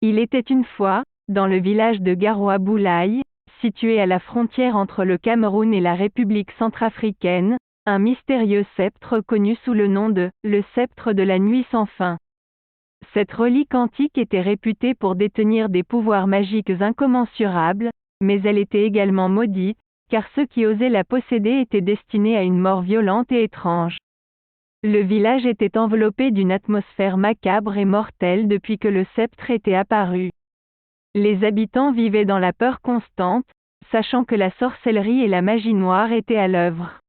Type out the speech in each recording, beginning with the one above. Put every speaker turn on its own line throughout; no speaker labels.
Il était une fois, dans le village de Garoua Boulaye, situé à la frontière entre le Cameroun et la République centrafricaine, un mystérieux sceptre connu sous le nom de « le sceptre de la nuit sans fin ». Cette relique antique était réputée pour détenir des pouvoirs magiques incommensurables, mais elle était également maudite, car ceux qui osaient la posséder étaient destinés à une mort violente et étrange. Le village était enveloppé d'une atmosphère macabre et mortelle depuis que le sceptre était apparu. Les habitants vivaient dans la peur constante, sachant que la sorcellerie et la magie noire étaient à l'œuvre.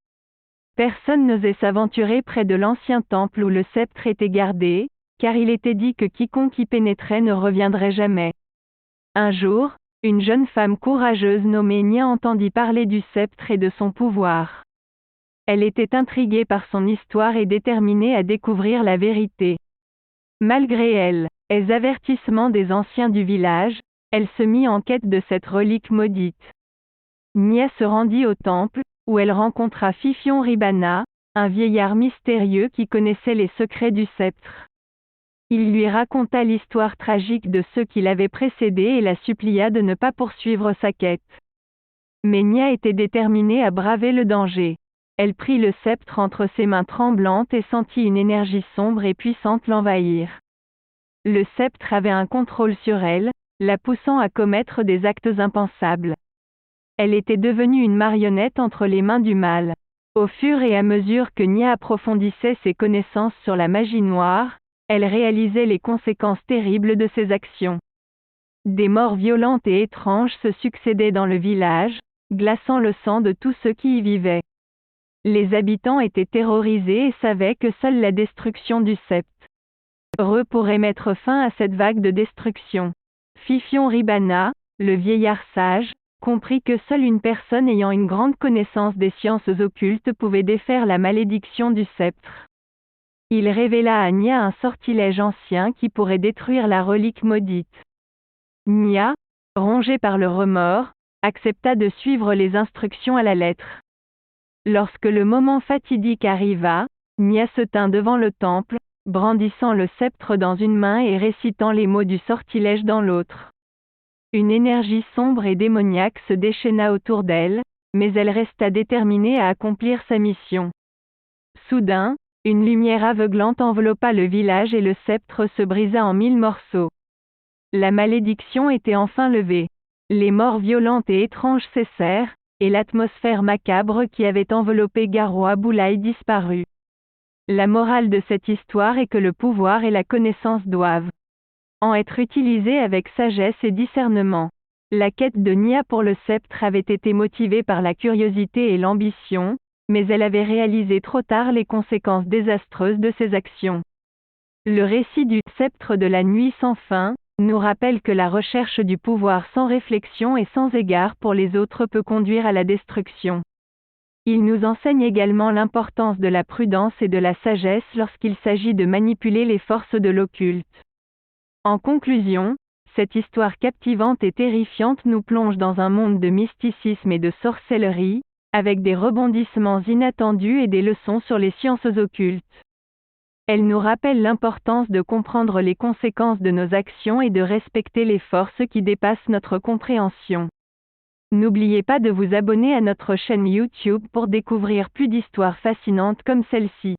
Personne n'osait s'aventurer près de l'ancien temple où le sceptre était gardé, car il était dit que quiconque y pénétrait ne reviendrait jamais. Un jour, une jeune femme courageuse nommée Nia entendit parler du sceptre et de son pouvoir. Elle était intriguée par son histoire et déterminée à découvrir la vérité. Malgré elle, les avertissements des anciens du village, elle se mit en quête de cette relique maudite. Nia se rendit au temple, où elle rencontra Fifion Ribana, un vieillard mystérieux qui connaissait les secrets du sceptre. Il lui raconta l'histoire tragique de ceux qui l'avaient précédé et la supplia de ne pas poursuivre sa quête. Mais Nia était déterminée à braver le danger. Elle prit le sceptre entre ses mains tremblantes et sentit une énergie sombre et puissante l'envahir. Le sceptre avait un contrôle sur elle, la poussant à commettre des actes impensables. Elle était devenue une marionnette entre les mains du mal. Au fur et à mesure que Nia approfondissait ses connaissances sur la magie noire, elle réalisait les conséquences terribles de ses actions. Des morts violentes et étranges se succédaient dans le village, glaçant le sang de tous ceux qui y vivaient. Les habitants étaient terrorisés et savaient que seule la destruction du sceptre pourrait mettre fin à cette vague de destruction. Fifion Ribana, le vieillard sage, comprit que seule une personne ayant une grande connaissance des sciences occultes pouvait défaire la malédiction du sceptre. Il révéla à Nia un sortilège ancien qui pourrait détruire la relique maudite. Nia, rongée par le remords, accepta de suivre les instructions à la lettre. Lorsque le moment fatidique arriva, Nia se tint devant le temple, brandissant le sceptre dans une main et récitant les mots du sortilège dans l'autre. Une énergie sombre et démoniaque se déchaîna autour d'elle, mais elle resta déterminée à accomplir sa mission. Soudain, une lumière aveuglante enveloppa le village et le sceptre se brisa en 1000 morceaux. La malédiction était enfin levée. Les morts violentes et étranges cessèrent, et l'atmosphère macabre qui avait enveloppé Garoua Boulaye disparut. La morale de cette histoire est que le pouvoir et la connaissance doivent en être utilisés avec sagesse et discernement. La quête de Nia pour le sceptre avait été motivée par la curiosité et l'ambition, mais elle avait réalisé trop tard les conséquences désastreuses de ses actions. Le récit du sceptre de la nuit sans fin nous rappelle que la recherche du pouvoir sans réflexion et sans égard pour les autres peut conduire à la destruction. Il nous enseigne également l'importance de la prudence et de la sagesse lorsqu'il s'agit de manipuler les forces de l'occulte. En conclusion, cette histoire captivante et terrifiante nous plonge dans un monde de mysticisme et de sorcellerie, avec des rebondissements inattendus et des leçons sur les sciences occultes. Elle nous rappelle l'importance de comprendre les conséquences de nos actions et de respecter les forces qui dépassent notre compréhension. N'oubliez pas de vous abonner à notre chaîne YouTube pour découvrir plus d'histoires fascinantes comme celle-ci.